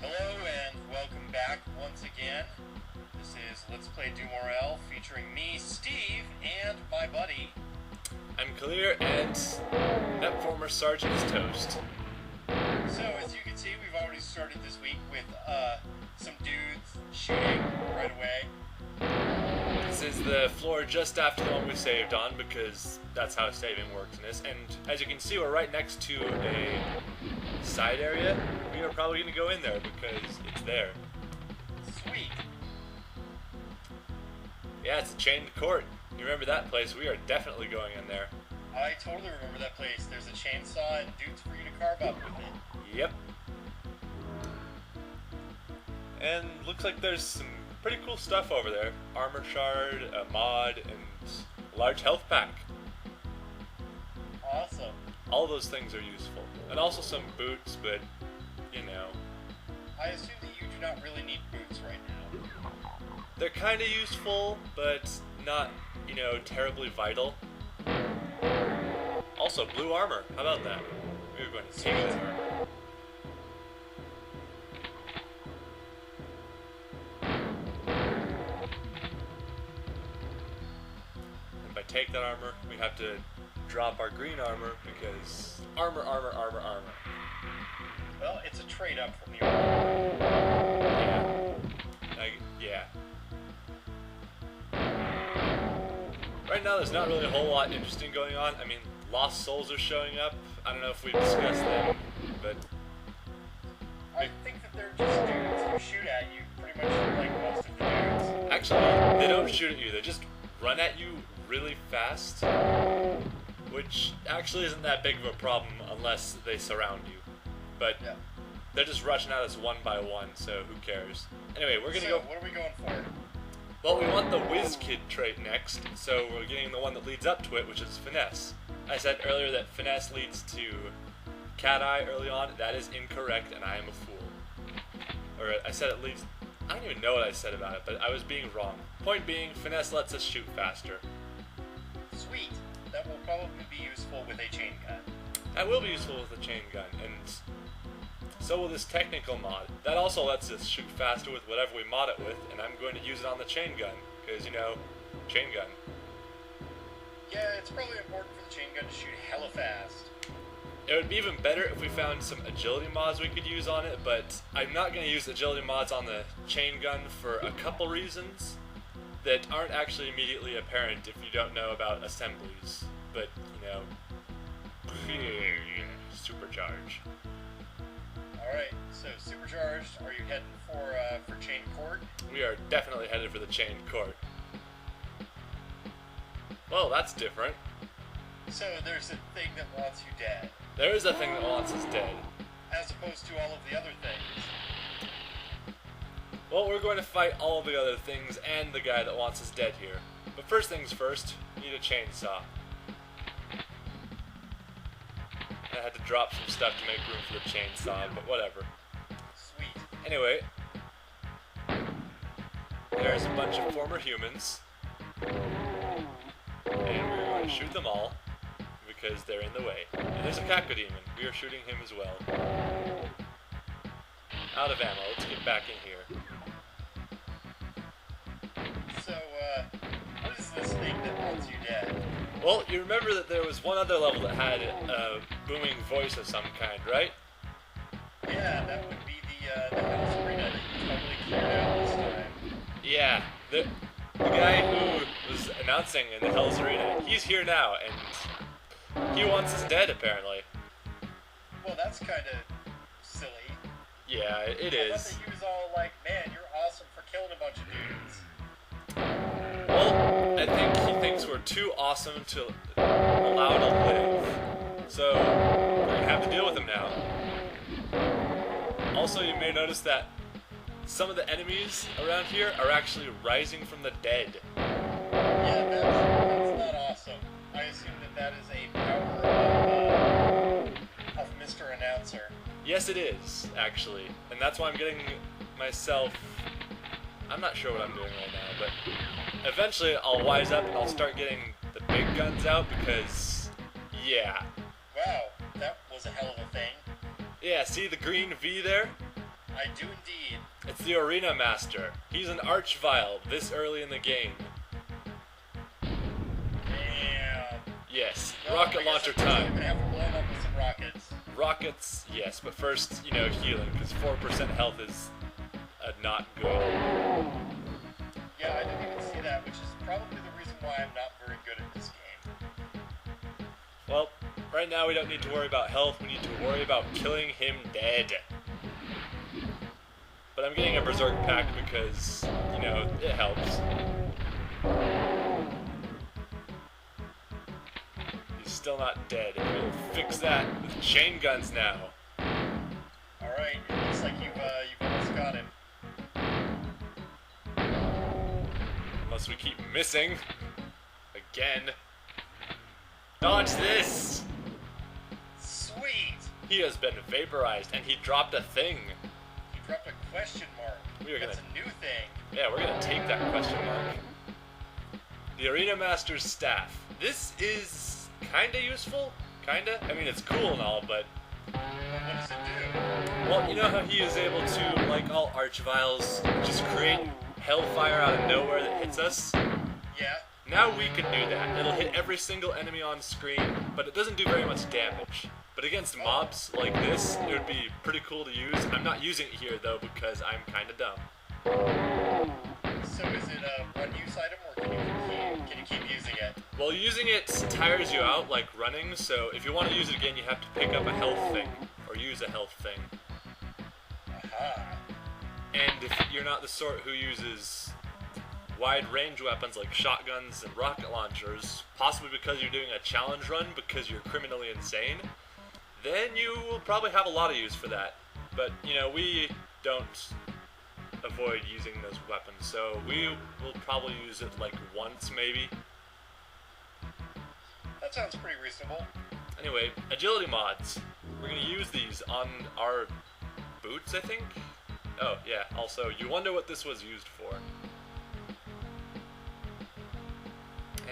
Hello and welcome back once again. This is Let's Play DoomRL featuring me, Steve, and my buddy. I'm Clear, and that former sergeant is toast. So as you can see, we've already started this week with some dudes shooting right away. This is the floor just after the one we saved on, because that's how saving works in this. And as you can see, we're right next to a side area. We are probably going to go in there because it's there. Sweet. Yeah, it's a chained court. You remember that place? We are definitely going in there. I totally remember that place. There's a chainsaw and dudes for you to carve up with it. Yep. And looks like there's some pretty cool stuff over there. Armor shard, a mod, and a large health pack. Awesome. All those things are useful. And also some boots, but, you know. I assume that you do not really need boots right now. They're kind of useful, but not, you know, terribly vital. Also, blue armor. How about that? We're going to take that. And by take that armor, we have to drop our green armor because armor. Well, it's a trade up from the armor. Yeah. Right now, there's not really a whole lot interesting going on. I mean, lost souls are showing up. I don't know if we've discussed them, but I think that they're just dudes who shoot at you pretty much like most of the dudes. actually, they don't shoot at you. They just run at you really fast, which actually isn't that big of a problem unless they surround you. But Yeah. they're just rushing at us one by one, so who cares? Anyway, we're gonna go. What are we going for? Well, we want the Whiz Kid trait next, so we're getting the one that leads up to it, which is Finesse. I said earlier that Finesse leads to Cat Eye early on. That is incorrect, and I am a fool. Or I said it leads... I don't even know what I said about it, but I was being wrong. Point being, Finesse lets us shoot faster. Sweet. That will probably be useful with a chain gun. That will be useful with a chain gun, and so will this technical mod. That also lets us shoot faster with whatever we mod it with, and I'm going to use it on the chain gun, because, you know, chain gun. Yeah, it's probably important for the chain gun to shoot hella fast. It would be even better if we found some agility mods we could use on it, but I'm not going to use agility mods on the chain gun for a couple reasons that aren't actually immediately apparent if you don't know about assemblies. But, you know, supercharge. Alright, so supercharged, are you heading for chain court? We are definitely headed for the chain court. Well, that's different. So there's a thing that wants you dead, There is a thing that wants us dead. as opposed to all of the other things. Well, we're going to fight all of the other things and the guy that wants us dead here. But first things first, we need a chainsaw. I had to drop some stuff to make room for the chainsaw, but whatever. Sweet. Anyway, there's a bunch of former humans, and we're going to shoot them all because they're in the way. And there's a cacodemon. We are shooting him as well. Out of ammo. Let's get back in here. So, what is this thing that wants you dead? Well, you remember that there was one other level that had a booming voice of some kind, right? Yeah, that would be the Hell's Arena that you totally cleared out this time. Yeah, the guy who was announcing in the Hell's Arena, he's here now, and he wants us dead, apparently. Well, that's kind of silly. Yeah, it I thought is. that he was all like, man, you're awesome for killing a bunch of dudes. Well, I think he thinks we're too awesome to allow to live. So, we're gonna have to deal with him now. Also, you may notice that some of the enemies around here are actually rising from the dead. Yeah, that's not awesome. I assume that is a power of Mr. Announcer. Yes, it is, actually. And that's why I'm getting myself... I'm not sure what I'm doing right now, but eventually I'll wise up and I'll start getting the big guns out because, yeah. Wow, that was a hell of a thing. Yeah, see the green V there? I do indeed. It's the Arena Master. He's an Archvile this early in the game. Damn. Yes, Well, rocket launcher time. I'm gonna have to blow him up with some rockets. Rockets, yes, but first, healing, because 4% health is not good. Yeah, I didn't even see that, which is probably the reason why I'm not very good at this game. Well, right now we don't need to worry about health, we need to worry about killing him dead. But I'm getting a Berserk pack because, it helps. He's still not dead. We'll fix that with chain guns now. Alright, it looks like you've almost got him. Unless we keep missing. Again. Dodge this! Sweet! He has been vaporized and he dropped a thing. He dropped a question mark. That's a new thing. Yeah, we're gonna take that question mark. The Arena Master's staff. This is kinda useful. Kinda. I mean, it's cool and all, but... What does it do? Well, you know how he is able to, like all Archviles, just create hellfire out of nowhere that hits us? Yeah. Now we can do that. It'll hit every single enemy on screen, but it doesn't do very much damage. But against mobs like this, it would be pretty cool to use. I'm not using it here, though, because I'm kinda dumb. So is it a one-use item, or can you keep using it? Well, using it tires you out, like running, so if you want to use it again, you have to pick up a health thing, or use a health thing. Aha. And if you're not the sort who uses wide-range weapons like shotguns and rocket launchers, possibly because you're doing a challenge run because you're criminally insane, then you will probably have a lot of use for that. But, we don't avoid using those weapons, so we will probably use it like once, maybe. That sounds pretty reasonable. Anyway, agility mods. We're going to use these on our boots, I think? Oh, yeah, also, you wonder what this was used for.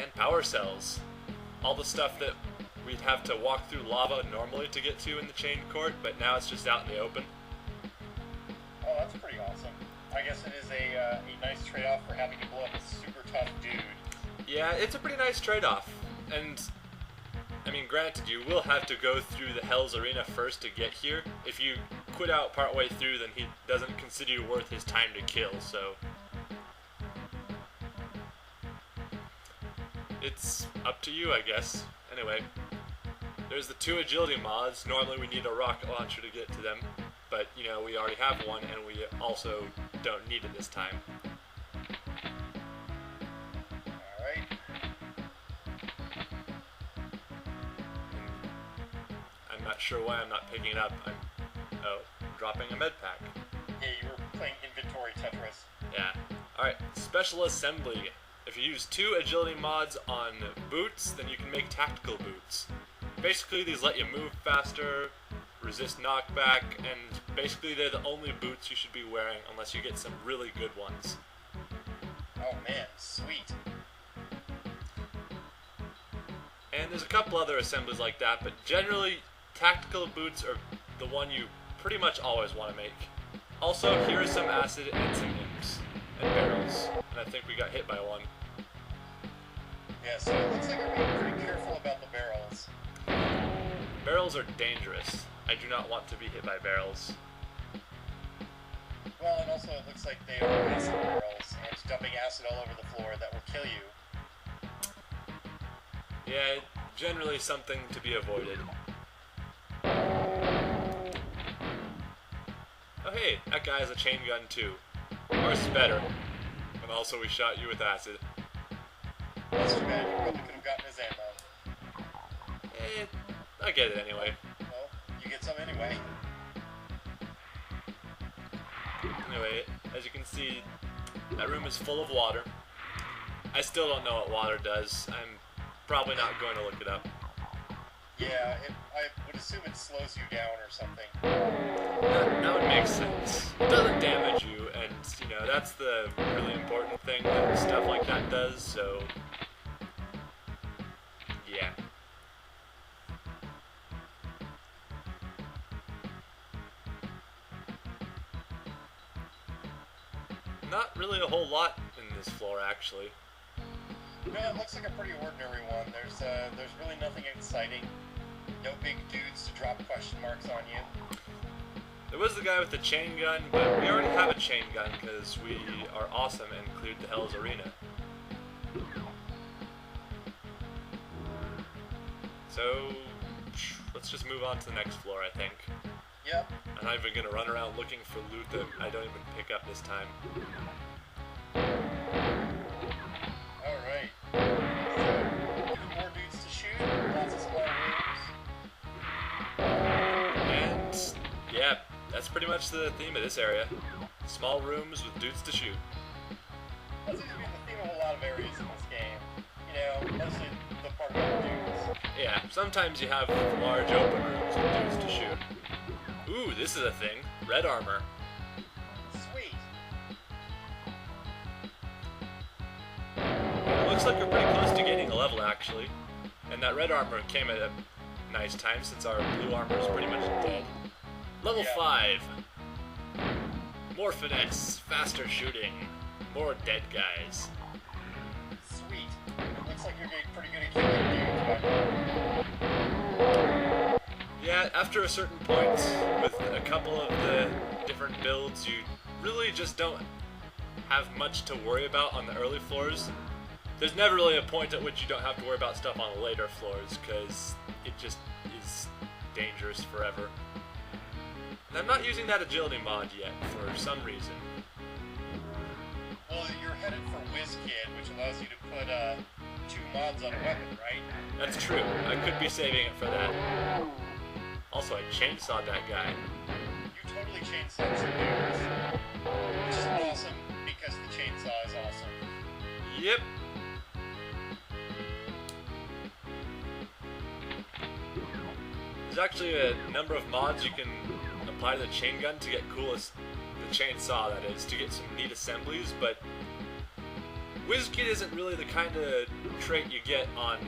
And power cells. All the stuff that we'd have to walk through lava normally to get to in the chain court, but now it's just out in the open. Oh, that's pretty awesome. I guess it is a nice trade-off for having to blow up a super tough dude. Yeah, it's a pretty nice trade-off. And, I mean, granted, you will have to go through the Hell's Arena first to get here. If you quit out partway through, then he doesn't consider you worth his time to kill, so... It's up to you, I guess. Anyway, there's the 2 agility mods. Normally we need a rocket launcher to get to them, but, we already have one, and we also don't need it this time. Alright. I'm not sure why I'm not picking it up. I'm dropping a med pack. Yeah, you were playing inventory Tetris. Yeah. Alright, special assembly. If you use 2 agility mods on boots, then you can make tactical boots. Basically, these let you move faster, resist knockback, and basically they're the only boots you should be wearing unless you get some really good ones. Oh man, sweet. And there's a couple other assemblies like that, but generally, tactical boots are the one you pretty much always want to make. Also, here are some acid and some imps, and barrels, and I think we got hit by one. Yeah, so it looks like we're being pretty careful about the barrels. Barrels are dangerous. I do not want to be hit by barrels. Well, and also it looks like they are acid barrels, and dumping acid all over the floor that will kill you. Yeah, generally something to be avoided. Oh hey, that guy has a chain gun too. Ours is better. And also we shot you with acid. That's too bad, you probably could have gotten his ammo. I get it anyway. Well, you get some anyway. Anyway, as you can see, that room is full of water. I still don't know what water does. I'm probably not going to look it up. Yeah, I would assume it slows you down or something. That would make sense. It doesn't damage you, and, that's the really important thing that stuff like that does, so... yeah. Not really a whole lot in this floor, actually. No, it looks like a pretty ordinary one. There's really nothing exciting. No big dudes to drop question marks on you. There was the guy with the chain gun, but we already have a chain gun because we are awesome and cleared the Hell's Arena. So, let's just move on to the next floor, I think. Yep. I'm not even gonna run around looking for loot that I don't even pick up this time. Alright. So, more dudes to shoot, lots of small rooms. And, yeah, that's pretty much the theme of this area. Small rooms with dudes to shoot. That seems to be the theme of a lot of areas in this game. You know, mostly the party of dudes. Yeah, sometimes you have large open rooms with dudes to shoot. Ooh, this is a thing. Red armor. Sweet. It looks like we're pretty close to gaining a level, actually. And that red armor came at a nice time since our blue armor is pretty much dead. Level 5. More finesse, faster shooting, more dead guys. Sweet. Looks like you're getting pretty good at killing dudes, but... Yeah, after a certain point, with a couple of the different builds, you really just don't have much to worry about on the early floors. There's never really a point at which you don't have to worry about stuff on the later floors, because it just is dangerous forever. And I'm not using that agility mod yet, for some reason. Well, you're headed for WizKid, which allows you to put 2 mods on a weapon, right? That's true. I could be saving it for that. Also, I chainsawed that guy. You totally chainsawed some dudes. Which is awesome, because the chainsaw is awesome. Yep. There's actually a number of mods you can apply to the chain gun to get coolest, the chainsaw that is, to get some neat assemblies, but WizKid isn't really the kind of trait you get on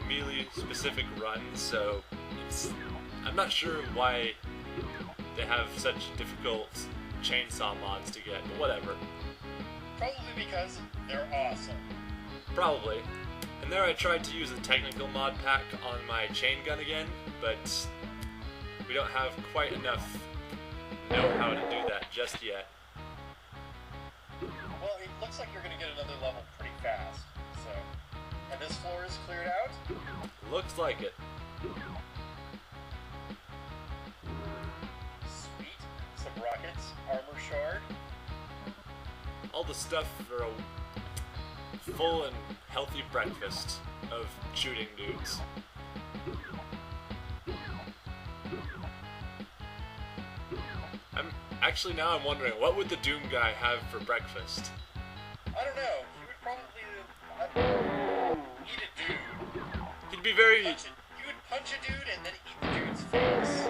melee specific runs, so I'm not sure why they have such difficult chainsaw mods to get, but whatever. Probably because they're awesome. Probably. And there I tried to use a technical mod pack on my chain gun again, but we don't have quite enough know-how to do that just yet. Well, it looks like you're going to get another level pretty fast, so... And this floor is cleared out? Looks like it. Sweet. Some rockets, armor shard. All the stuff for a full and healthy breakfast of shooting dudes. Now I'm wondering, what would the Doomguy have for breakfast? I don't know. He would probably eat a dude. He'd be very... He would punch a dude and then eat the dude's face.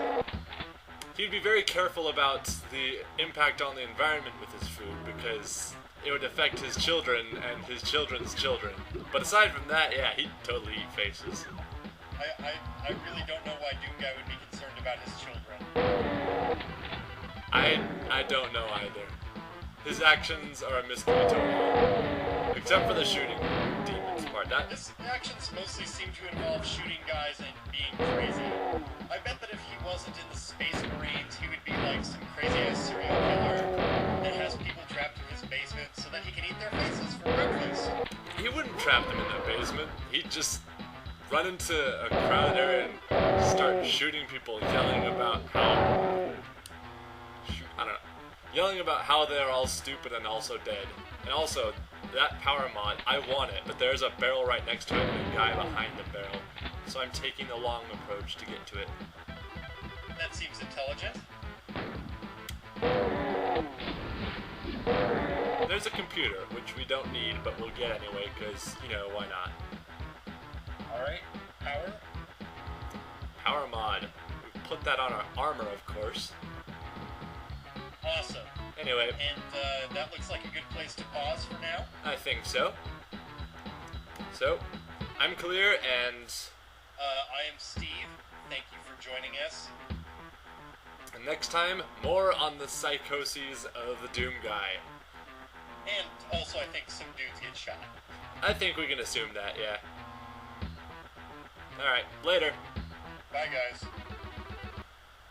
He'd be very careful about the impact on the environment with his food, because it would affect his children and his children's children. But aside from that, yeah, he'd totally eat faces. I really don't know why Doomguy would be concerned about his children. I don't know either. His actions are a mystery to all. Except for the shooting demons part. His actions mostly seem to involve shooting guys and being crazy. I bet that if he wasn't in the Space Marines, he would be like some crazy-ass serial killer that has people trapped in his basement so that he can eat their faces for breakfast. He wouldn't trap them in the basement. He'd just run into a crowded area and start shooting people, yelling about how... Yelling about how they're all stupid and also dead. And also, that power mod, I want it, but there's a barrel right next to it and a guy behind the barrel. So I'm taking the long approach to get to it. That seems intelligent. There's a computer, which we don't need, but we'll get anyway, because, you know, why not? Alright, power? Power mod. We put that on our armor, of course. Awesome. Anyway. And that looks like a good place to pause for now. I think so. So, I'm clear, and... I am Steve. Thank you for joining us. And next time, more on the psychoses of the Doomguy. And also, I think some dudes get shot. I think we can assume that, yeah. Alright, later. Bye, guys.